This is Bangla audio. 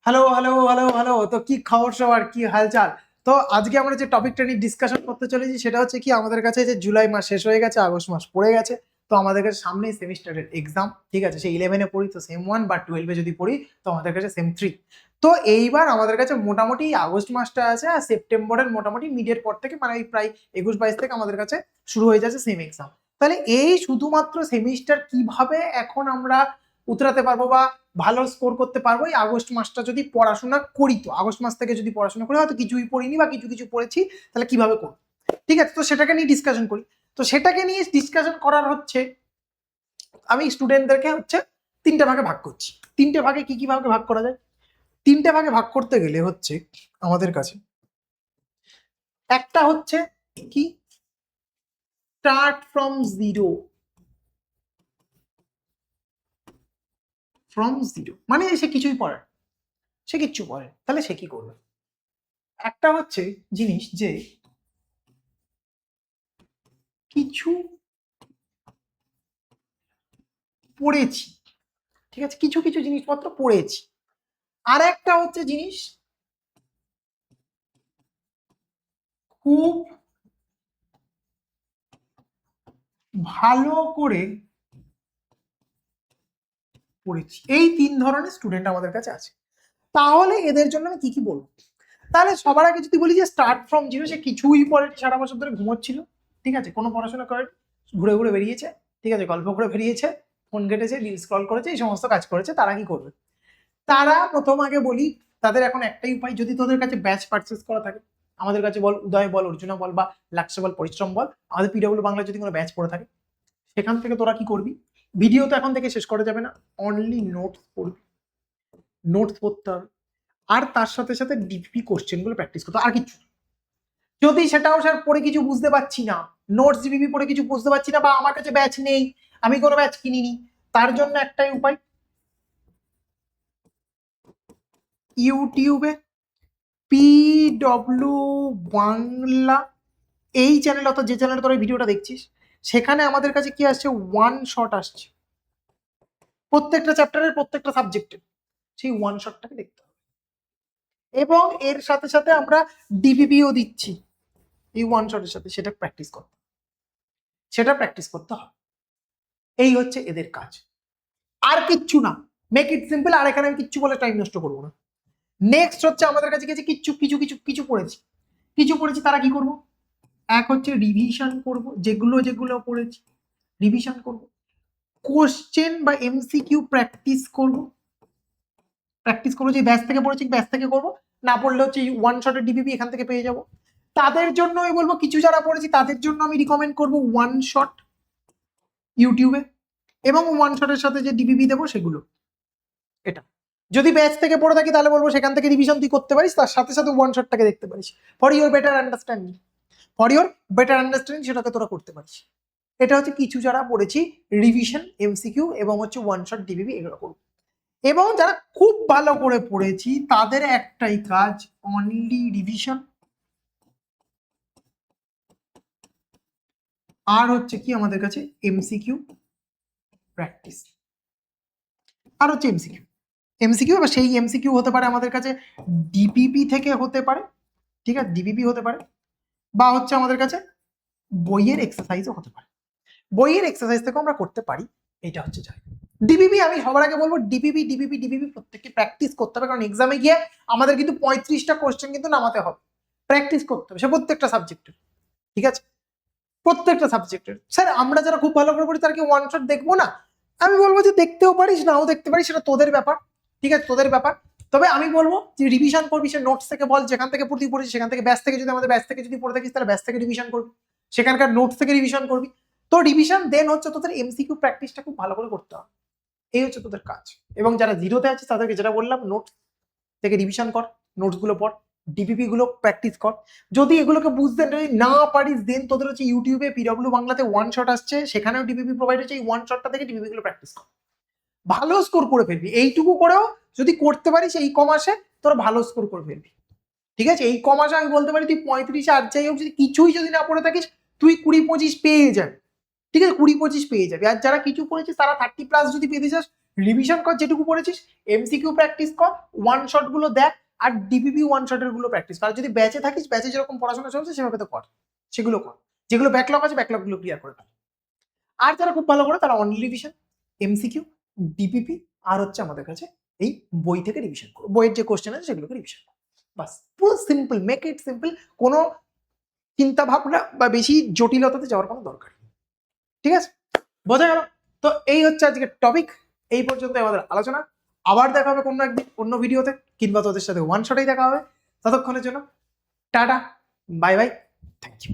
হ্যালো হ্যালো হ্যালো হ্যালো, তো কি খবর সবার, কি হালচাল? তো আজকে আমরা যে টপিকটা নিয়ে ডিসকাশন করতে চলেছি সেটা হচ্ছে কি, আমাদের কাছে যে জুলাই মাস শেষ হয়ে গেছে, আগস্ট মাস পড়ে গেছে। তো আমাদের কাছে সামনেই সেমিস্টারের এক্সাম, ঠিক আছে? সেই 11-এ পড়ি তো সেম 1, বা 12-এ যদি পড়ি তো আমাদের কাছে সেম 3। তো এইবার আমাদের কাছে মোটামুটি আগস্ট মাসটা আছে, আর সেপ্টেম্বরের মোটামুটি মিডের পর থেকে, মানে এই প্রায় 21-22 থেকে আমাদের কাছে শুরু হয়ে যাচ্ছে সেম এক্সাম। তাহলে এই শুধুমাত্র সেমিস্টার কিভাবে এখন আমরা উতরাতে পারবো বা ভালো স্কোর করতে পারবো এই আগস্ট মাসটা যদি পড়াশোনা করি। তো আগস্ট মাস থেকে যদি পড়াশোনা করি, হয়তো কিছুই পড়িনি বা কিছু কিছু পড়েছি, তাহলে কিভাবে করবো? ঠিক আছে, তো সেটাকে নিয়ে ডিসকাশন করি। তো সেটাকে নিয়ে ডিসকাশন করার হচ্ছে, আমি স্টুডেন্টদেরকে হচ্ছে তিনটে ভাগে ভাগ করছি। তিনটে ভাগে কি কি ভাগে ভাগ করা যায়? তিনটে ভাগে ভাগ করতে গেলে হচ্ছে আমাদের কাছে একটা হচ্ছে কি, start from zero. From zero মানে সে কিছুই পড়ে, সে কিচ্ছু পড়ে, তাহলে সে কি করবে? একটা হচ্ছে জিনিস যে কিছু পড়েছি, ঠিক আছে, কিছু কিছু জিনিসপত্র পড়েছি। আর একটা হচ্ছে জিনিস খুব ভালো করে পড়েছি। এই তিন ধরনের স্টুডেন্ট আমাদের কাছে আছে। তাহলে এদের জন্য আমি কি কি বলবো? তাহলে সবার আগে যদি বলি যে স্টার্ট ফ্রম জিরো, সে কিছুই পড়ে সারা বছর ধরে ঘুমোচ্ছিল, ঠিক আছে, কোনো পড়াশোনা করে, ঘুরে ঘুরে বেরিয়েছে, ঠিক আছে, গল্প করে বেরিয়েছে, ফোন ঘেটেছে, রিল স্ক্রল করেছে, এই সমস্ত কাজ করেছে। তারা কি করবে? তারা প্রথম আগে বলি, তাদের এখন একটাই উপায়, যদি তোদের কাছে ব্যাচ পারচেস করা থাকে, আমাদের কাছে বল, উদয় বল, অর্জুনা বল, বা লাক্সা বল, পরিশ্রম বল, আমাদের পিডব্লিউ বাংলা যদি কোনো ব্যাচ পড়ে থাকে, সেখান থেকে তোরা কি করবি? ভিডিও তো এখন থেকে শেষ করা যাবে না, অনলি নোটস পড়বি, নোটস পড়তে হবে। আর তার সাথে সাথে ডিপি কোশ্চেন গুলো প্র্যাকটিস করতে, আর কিছু। যদি সেটাও স্যার পড়ে কিছু বুঝতে পারছি না, নোটস ডিপি পড়ে কিছু বুঝতে পারছি না, বা আমার কাছে ব্যাচ নেই, আমি কোনো ব্যাচ কিনিনি, তার জন্য একটাই উপায়, ইউটিউবে পিডব্লিউ বাংলা এই চ্যানেল, অর্থাৎ যে চ্যানেলে তোরা ভিডিওটা দেখছিস, সেখানে আমাদের কাছে কি আসছে, ওয়ান শট আসছে প্রত্যেকটা চ্যাপ্টারের, প্রত্যেকটা সাবজেক্টের। সেই ওয়ান শটটাকে দেখতে হবে, এবং এর সাথে সাথে আমরা ডিবিপিও দিচ্ছি এই ওয়ান শটের সাথে, সেটা প্র্যাকটিস করতে হবে। এই হচ্ছে এদের কাজ, আর কিচ্ছু না। Make it simple. আর এখানে আমি কিচ্ছু বলে টাইম নষ্ট করবো না। নেক্সট হচ্ছে আমাদের কাছে গেছে কিচ্ছু কিছু কিছু কিছু পড়েছি, তারা কি করবো? এক হচ্ছে রিভিশন করব, যেগুলো যেগুলো পড়েছি রিভিশন করব। কোশ্চেন বা এমসিকিউ প্র্যাকটিস করবো, যে ব্যাচ থেকে পড়েছি ব্যাচ থেকে করবো, না পড়লে হচ্ছে ওয়ান শটের ডিবিপি এখান থেকে পেয়ে যাব। তাদের জন্য আমি বলবো, কিছু যারা পড়েছি তাদের জন্য আমি রিকমেন্ড করবো ওয়ান শট ইউটিউবে, এবং ওয়ান শটের সাথে যে ডিবিপি দেবো সেগুলো। এটা যদি ব্যাচ থেকে পড়ে থাকি তাহলে বলবো সেখান থেকে রিভিশন তুই করতে পারিস, তার সাথে সাথে ওয়ান শটটাকে দেখতে পারিস, ফর ইউর বেটার আন্ডারস্ট্যান্ডিং সেটাকে তোরা করতে পারিস। এটা হচ্ছে কিছু যারা পড়েছি, রিভিশন, এমসিকিউ এবং হচ্ছে ওয়ান শট ডিবিবি, এগুলো করবো। এবং যারা খুব ভালো করে পড়েছি তাদের একটাই কাজ, অনলি রিভিশন, আর হচ্ছে কি আমাদের কাছে এমসিকিউ প্র্যাকটিস, আর হচ্ছে এমসিকিউ এবার সেই এমসিকিউ হতে পারে আমাদের কাছে ডিপিপি থেকে হতে পারে, ঠিক আছে, ডিপিপি হতে পারে, বা হচ্ছে আমাদের কাছে বইয়ের এক্সারসাইজও হতে পারে। বইয়ের এক্সারসাইজ থেকে আমরা করতে পারি। এটা হচ্ছে জায়গা। ডিবিবি আমি সবার আগে বলবো, ডিবিবি প্রত্যেককে প্র্যাকটিস করতে হবে, কারণ এক্সামে গিয়ে আমাদের কিন্তু 35টা কোশ্চেন কিন্তু নামাতে হবে, প্র্যাকটিস করতে হবে সে প্রত্যেকটা সাবজেক্টের, ঠিক আছে, প্রত্যেকটা সাবজেক্টের। স্যার আমরা যারা খুব ভালো করে পড়ি তার কি ওয়ান শট দেখবো না? আমি বলবো যে দেখতেও পারিস, নাও দেখতে পারিস, সেটা তোদের ব্যাপার, ঠিক আছে, তোদের ব্যাপার। তবে আমি বলবো যে রিভিশন করবি, সে নোটস থেকে বল, যেখান থেকে পড়তে পড়িস সেখান থেকে, ব্যাচ থেকে যদি আমাদের ব্যাচ থেকে যদি পড়ে থাকিস তাহলে ব্যাচ থেকে রিভিশন করবি, সেখানকার নোটস থেকে রিভিশন করবি। তো রিভিশন দেন হচ্ছে তোদের এমসিকিউ প্র্যাকটিসটা খুব ভালো করে করতে হবে। এই হচ্ছে তোদের কাজ। এবং যারা জিরোতে আছে তাদেরকে যেটা বললাম, নোটস থেকে রিভিশন কর, নোটস গুলো পড়, ডিপিপি গুলো প্র্যাকটিস কর। যদি এগুলোকে বুঝতে যদি না পারিস, দেন তোদের হচ্ছে ইউটিউবে পিডব্লিউ বাংলাতে ওয়ান শট আসছে, সেখানেও ডিপিপি প্রোভাইড হচ্ছে, এই ওয়ান শটটা থেকে ডিপিপি গুলো প্র্যাকটিস কর, ভালো স্কোর করে ফেলবি। এইটুকু করেও যদি করতে পারিস এই কমাসে, তোর ভালো স্কোর করে ফেলবি, ঠিক আছে। এই কমাসে আমি বলতে পারি তুই 35 আর যাই হোক, যদি কিছুই যদি না পড়ে থাকিস তুই 20-25 পেয়ে যাবি, ঠিক আছে, 20-25 পেয়ে যাবি। আর যারা কিছু পড়েছিস তারা 30+ যদি পেতে চাস রিভিশন কর যেটুকু পড়েছিস, এমসিকিউ প্র্যাকটিস কর, ওয়ান শট গুলো দেখ, আর ডিপিপি ওয়ান শটের গুলো প্র্যাকটিস কর। আর যদি ব্যাচে থাকিস, ব্যাচে যেরকম পড়াশোনা চলছে সেভাবে তো কর, সেগুলো কর, যেগুলো ব্যাকলগ আছে ব্যাকলগ গুলো ক্লিয়ার করে ফেল। আর যারা খুব ভালো করে তারা অনলি রিভিশন, এমসিকিউ, ডিপিপি, আর হচ্ছে আমাদের কাছে এই বই থেকে রিভিশন করো, বইয়ের যে কোশ্চেন আছে সেগুলোকে রিভিশন করো। বাস, পুরো সিম্পল, মেক ইট সিম্পল, কোনো চিন্তা ভাবনা বা বেশি জটিলতাতে যাওয়ার কোনো দরকার নেই। ঠিক আছে, বোঝা গেল? তো এই হচ্ছে আজকের টপিক, এই পর্যন্ত আমাদের আলোচনা। আবার দেখা হবে কোনো একদিন অন্য ভিডিওতে, কিংবা তোদের সাথে ওয়ান শটেই দেখা হবে। ততক্ষণের জন্য tata, bye bye, thank you.